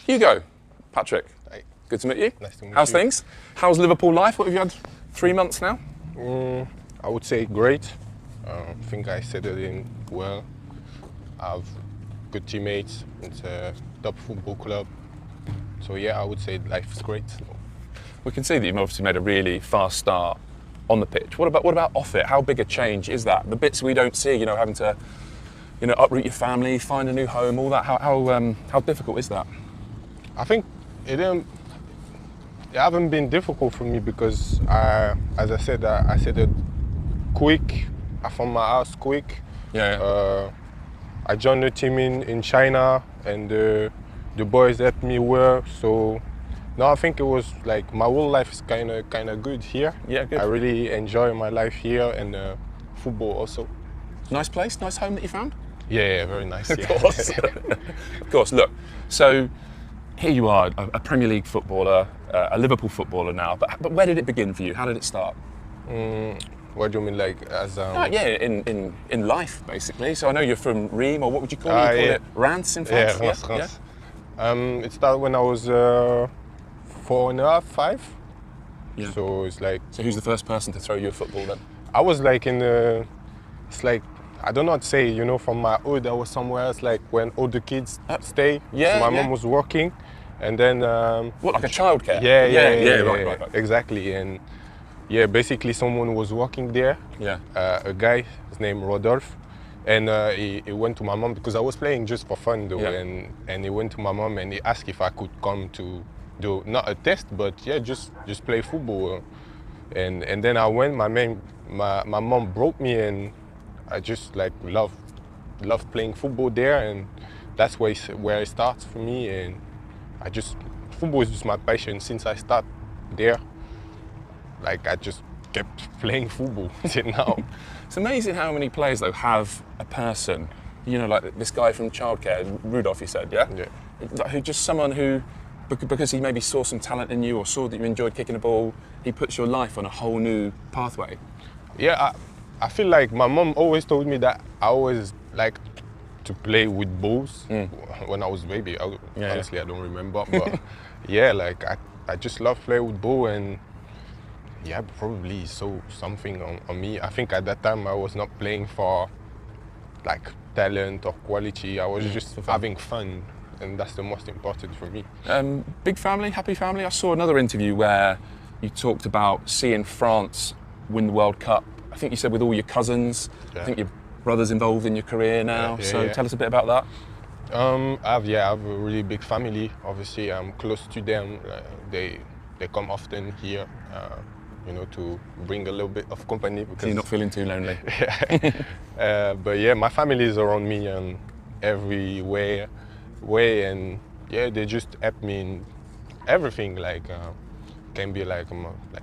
Hugo, Patrick, Hey. good to meet you. Nice to meet How's you. things? How's Liverpool life? What have you had? 3 months now? I would say great. I think I settled in well. I have good teammates. It's a top football club. So yeah, I would say life's great. We can see that you've obviously made a really fast start on the pitch. What about off it? How big a change is that? The bits we don't see, having to, uproot your family, find a new home, all that. How difficult is that? I think it haven't been difficult for me because as I said, I settled quick. I found my house quick. Yeah. I joined the team in China, and the boys helped me well. So now I think it was like my whole life is kind of good here. Yeah, good. I really enjoy my life here and football also. Nice place, nice home that you found? Yeah, very nice. Of Yeah. course. Of course. Look, so here you are, a Premier League footballer, a Liverpool footballer now. But where did it begin for you? How did it start? What do you mean, like as? In life, basically. So I know you're from Riem, or what would you call it? You call it Reims in France? Yeah, France. It started when I was 4.5, 5. Yeah. So it's like So who's the first person to throw you a football then? I was like it's like I don't know what to say. From my hood, I was somewhere else. Like when all the kids stay. Yeah, So my yeah. mom was working, and then What, like a childcare? Yeah, Right. Exactly, and yeah, basically someone was working there. Yeah. A guy, his name Rodolphe, and he went to my mom because I was playing just for fun though, Yeah. and he went to my mom and he asked if I could come to do not a test, but yeah, just play football, and then I went. My mom brought me, and I just like loved playing football there, and that's where it starts for me, and football is just my passion since I start there. Like I just kept playing football till now. It's amazing how many players though have a person, like this guy from childcare, Rudolph, you said, yeah? Yeah. Who just someone who, because he maybe saw some talent in you or saw that you enjoyed kicking a ball, he puts your life on a whole new pathway. Yeah, I feel like my mom always told me that I always liked to play with balls when I was a baby. Honestly, I don't remember, but yeah, like I just love playing with ball, and yeah, probably saw something on me. I think at that time I was not playing for like talent or quality. I was just having fun, and that's the most important for me. Big family, happy family. I saw another interview where you talked about seeing France win the World Cup. I think you said with all your cousins. Yeah. I think your brother's involved in your career now. Yeah. Tell us a bit about that. I have a really big family. Obviously, I'm close to them. They come often here, to bring a little bit of company because So you're not feeling too lonely. But yeah, my family is around me and every way, and yeah, they just help me in everything. Like can be like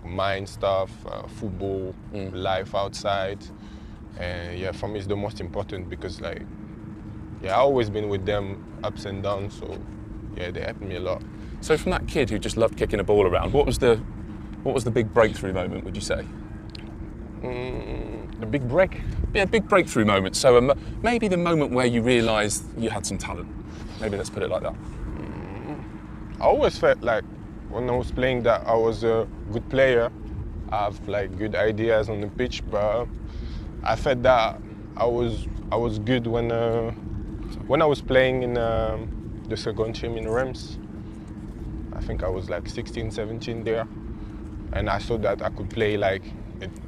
mind stuff, football, life outside, and yeah, for me it's the most important because I've always been with them ups and downs. So yeah, they helped me a lot. So from that kid who just loved kicking a ball around, what was the big breakthrough moment, would you say? The big break. Yeah, big breakthrough moment. So maybe the moment where you realised you had some talent. Maybe let's put it like that. I always felt like when I was playing that I was a good player. I have like good ideas on the pitch, but I felt that I was good when I was playing in the second team in Reims. I think I was like 16, 17 there, and I saw that I could play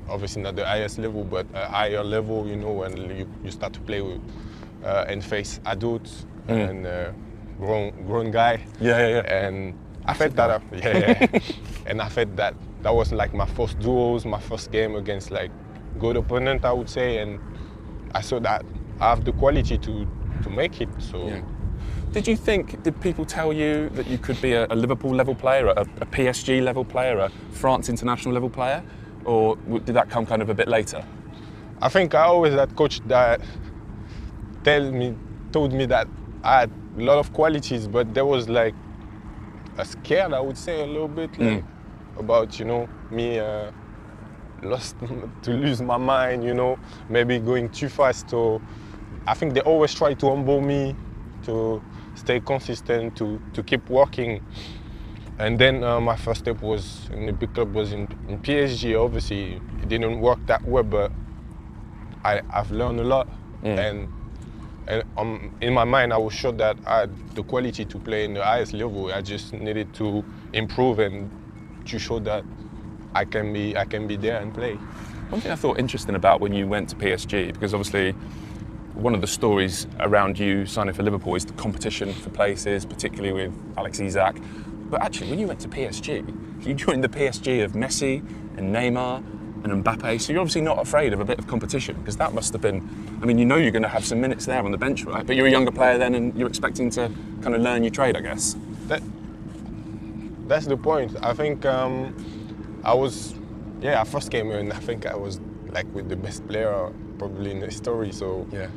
obviously not the highest level, but a higher level, when you start to play with and face adults and grown guy. Yeah. And I felt that, and I felt that was like my first duels, my first game against like good opponent, I would say, and I saw that I have the quality to make it. So. Yeah. Did people tell you that you could be a Liverpool level player, a PSG level player, a France international level player, or did that come kind of a bit later? I think I always had coach that told me that I had a lot of qualities, but there was like a scared, I would say, a little bit about me lost to lose my mind, maybe going too fast. So I think they always try to humble me, to stay consistent, to keep working. And then my first step was in the big club was in PSG. Obviously, it didn't work that well, but I've learned a lot. And in my mind, I was sure that I had the quality to play in the highest level. I just needed to improve and to show that I can be there and play. One thing I thought interesting about when you went to PSG, because obviously one of the stories around you signing for Liverpool is the competition for places, particularly with Alex Isak. But actually, when you went to PSG, you joined the PSG of Messi and Neymar and Mbappe, so you're obviously not afraid of a bit of competition, because that must have been, I mean, you know you're going to have some minutes there on the bench, right? But you're a younger player then and you're expecting to kind of learn your trade, I guess. That's the point. I think I first came here and I think I was like with the best player probably in the history, so yeah.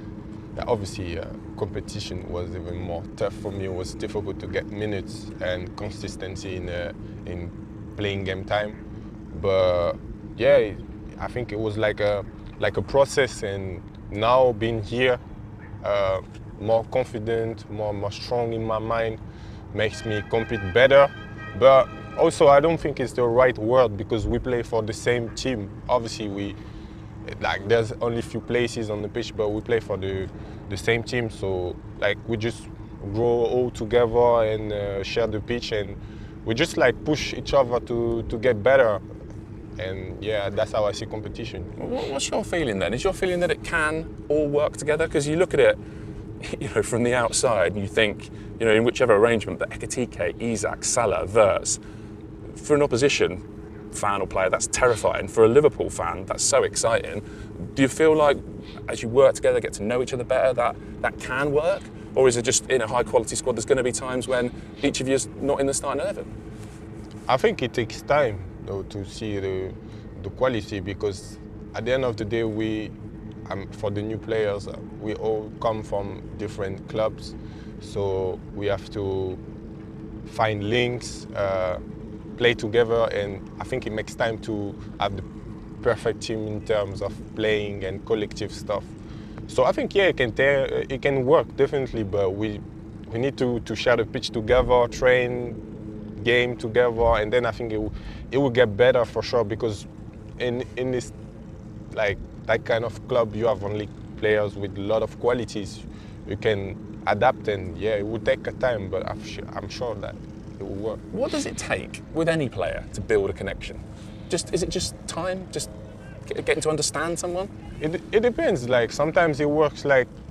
Obviously, competition was even more tough for me. It was difficult to get minutes and consistency in playing game time. But yeah, I think it was like a process. And now being here, more confident, more strong in my mind, makes me compete better. But also, I don't think it's the right word because we play for the same team. Obviously, there's only a few places on the pitch, but we play for the same team. So we just grow all together and share the pitch, and we just push each other to get better. And yeah, that's how I see competition. What's your feeling then? Is your feeling that it can all work together? Because you look at it, from the outside, and you think, in whichever arrangement, but Ekitike, Isak, Salah, Wirtz, for an opposition fan or player, that's terrifying. For a Liverpool fan, that's so exciting. Do you feel like, as you work together, get to know each other better, that can work? Or is it just in a high-quality squad, there's going to be times when each of you is not in the starting 11? I think it takes time, though, to see the quality, because at the end of the day, for the new players, we all come from different clubs, so we have to find links, play together, and I think it makes time to have the perfect team in terms of playing and collective stuff. So I think, yeah, it can work definitely, but we need to share the pitch together, train, game together, and then I think it will get better for sure, because in this that kind of club, you have only players with a lot of qualities. You can adapt, and yeah, it will take a time, but I'm sure that it will work. What does it take with any player to build a connection? Is it just time? Just getting to understand someone? It depends. Sometimes it works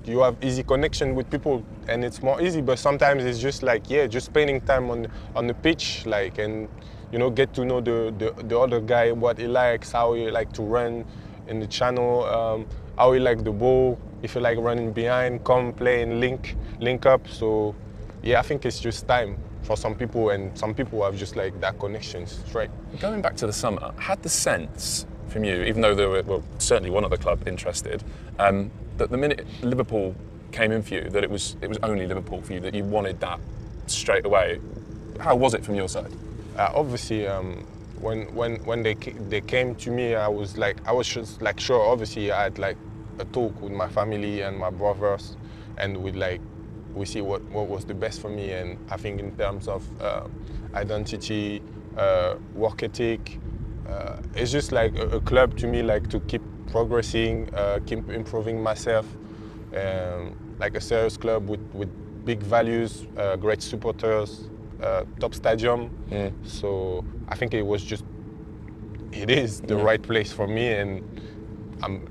you have easy connection with people and it's more easy, but sometimes it's just just spending time on the pitch, and get to know the other guy, what he likes, how he like to run in the channel, how he like the ball, if you like running behind, come play and link up. So yeah, I think it's just time for some people, and some people have just that connection straight. Going back to the summer, had the sense from you, even though there were certainly one other club interested, that the minute Liverpool came in for you, that it was only Liverpool for you, that you wanted that straight away. How was it from your side? Obviously, when they came to me, I was just sure. Obviously, I had a talk with my family and my brothers, and we see what was the best for me. And I think in terms of identity, work ethic, it's just a club to me, to keep progressing, keep improving myself, a serious club with big values, great supporters, top stadium. So I think it is the right place for me, and I'm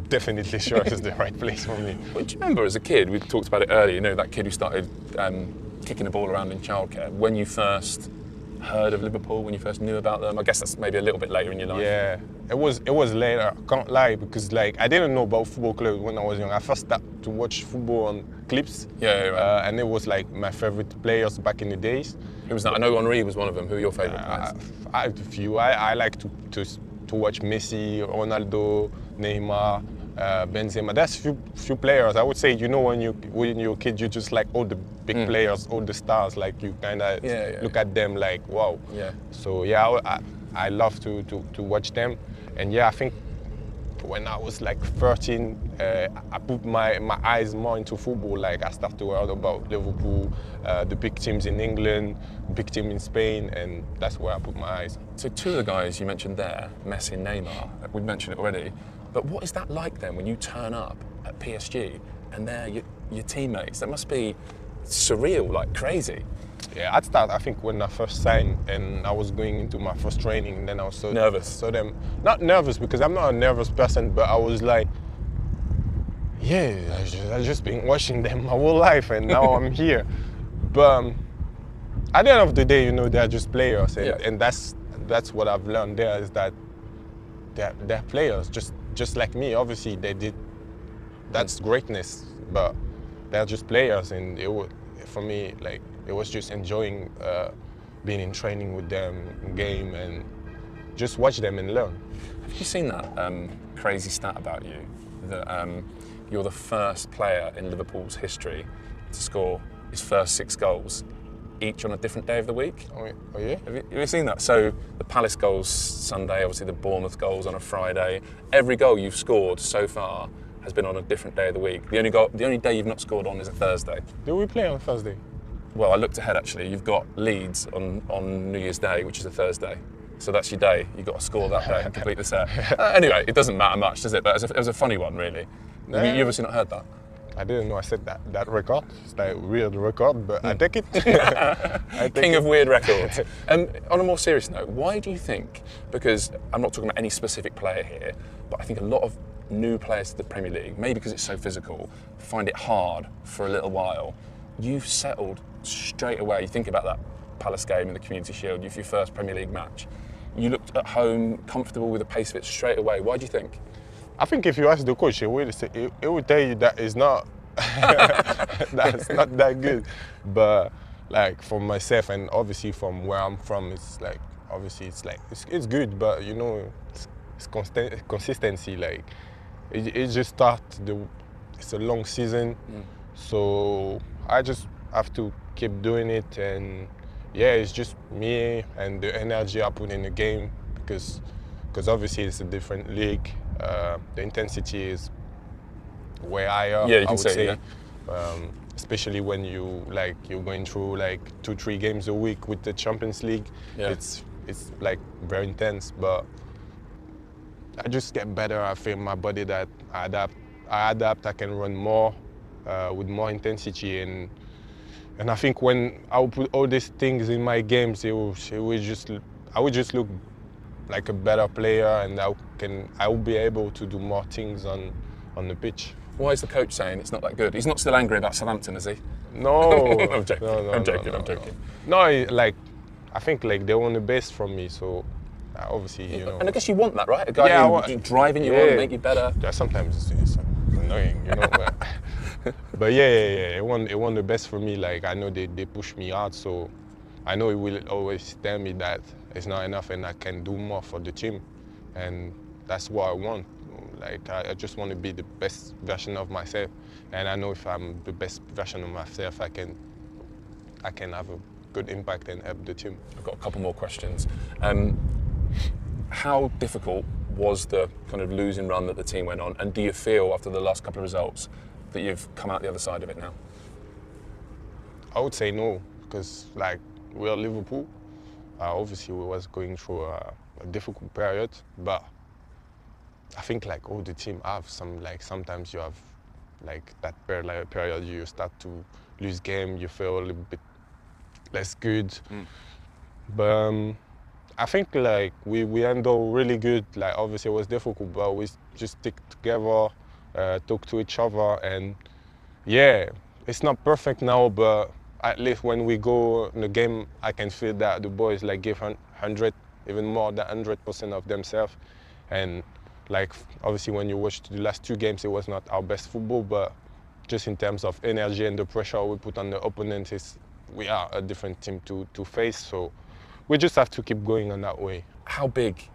definitely sure it's the right place for me. Well, do you remember as a kid, we talked about it earlier, that kid who started kicking the ball around in childcare, when you first heard of Liverpool, when you first knew about them? I guess that's maybe a little bit later in your life. Yeah, it was later. I can't lie, because I didn't know about football clubs when I was young. I first started to watch football on clips. Yeah, right. And it was my favorite players back in the days. Who was that? I know Henry was one of them. Who are your favorite players? I have a few. I like to watch Messi, Ronaldo, Neymar, Benzema. There's few players. I would say, when you're a kid, you just like all the big players, all the stars. You kind of look at them wow. Yeah. So yeah, I love to watch them, and yeah, I think when I was like 13, I put my eyes more into football. Like I started to learn about Liverpool, the big teams in England, big team in Spain, and that's where I put my eyes. So two of the guys you mentioned there, Messi and Neymar, we've mentioned it already, but what is that like then when you turn up at PSG and they're your teammates? That must be surreal, like crazy. Yeah, at start, I think when I first signed and I was going into my first training, then I was so nervous. So not nervous because I'm not a nervous person, but I was like, yeah, I've just been watching them my whole life, and now I'm here. But at the end of the day, you know, they're just players, and that's what I've learned there is that they're players, just like me. Obviously, they did. That's greatness, but they're just players, and for me, like. It was just enjoying being in training with them, in game, and just watch them and learn. Have you seen that crazy stat about you? That you're the first player in Liverpool's history to score his first 6 goals, each on a different day of the week? Oh yeah? Have you seen that? So the Palace goals Sunday, obviously the Bournemouth goals on a Friday. Every goal you've scored so far has been on a different day of the week. The only day you've not scored on is a Thursday. Do we play on Thursday? Well, I looked ahead actually. You've got Leeds on New Year's Day, which is a Thursday. So that's your day. You've got to score that day and complete the set. Anyway, it doesn't matter much, does it? But it was a funny one, really. You obviously not heard that? I didn't know I said that record. It's like a weird record, but I take it. King of weird records. On a more serious note, why do you think, because I'm not talking about any specific player here, but I think a lot of new players to the Premier League, maybe because it's so physical, find it hard for a little while. You've settled straight away. You think about that Palace game in the Community Shield, your first Premier League match. You looked at home, comfortable with the pace of it straight away. Why do you think? I think if you ask the coach, he would tell you that it's not that's not that good. But like for myself and obviously from where I'm from, it's like obviously it's good, but you know it's consistency. Like it just starts. It's a long season, so I just have to keep doing it, and yeah, it's just me and the energy I put in the game because obviously it's a different league. The intensity is way higher. Yeah, you can I would say. Yeah. Especially when you're going through like 2-3 games a week with the Champions League. Yeah. It's like very intense, but I just get better. I feel my body that I adapt. I can run more with more intensity, and I think when I will put all these things in my games, I would just look like a better player, and I will be able to do more things on the pitch. Why is the coach saying it's not that good? He's not still angry about Southampton, is he? No, I'm joking. No, I'm joking. No, I think like they want the best from me, so obviously you know. And I guess you want that, right? A guy who's driving you on, make you better. Yeah, sometimes it's annoying, you know. But yeah, it want the best for me. Like I know they push me hard, so I know it will always tell me that it's not enough and I can do more for the team, and that's what I want. Like I just want to be the best version of myself, and I know if I'm the best version of myself, I can have a good impact and help the team. I've got a couple more questions. How difficult was the kind of losing run that the team went on, and do you feel after the last couple of results that you've come out the other side of it now? I would say no, because like we're Liverpool. Obviously, we was going through a difficult period, but I think like all the team have sometimes you have like that period you start to lose game, you feel a little bit less good. But I think like we handle really good. Like obviously it was difficult, but we just stick together, talk to each other, and yeah, it's not perfect now, but at least when we go in the game, I can feel that the boys like give 100, even more than 100% of themselves. And like obviously when you watch the last 2 games, it was not our best football, but just in terms of energy and the pressure we put on the opponent, we are a different team to face. So we just have to keep going on that way. How big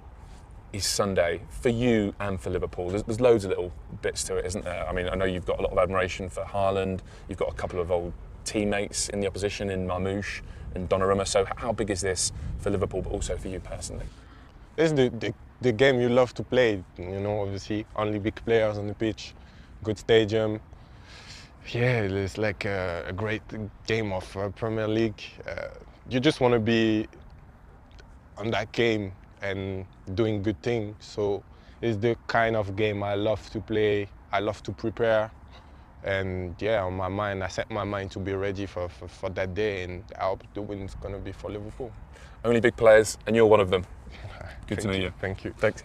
is Sunday for you and for Liverpool? There's loads of little bits to it, isn't there? I mean, I know you've got a lot of admiration for Haaland. You've got a couple of old teammates in the opposition in Marmoush and Donnarumma. So how big is this for Liverpool, but also for you personally? it's the game you love to play. You know, obviously, only big players on the pitch, good stadium. Yeah, it's like a great game of Premier League. You just want to be on that game and doing good things. So it's the kind of game I love to play. I love to prepare. And yeah, on my mind, I set my mind to be ready for that day, and I hope the win's going to be for Liverpool. Only big players, and you're one of them. Good to know you. Thank you. Thanks.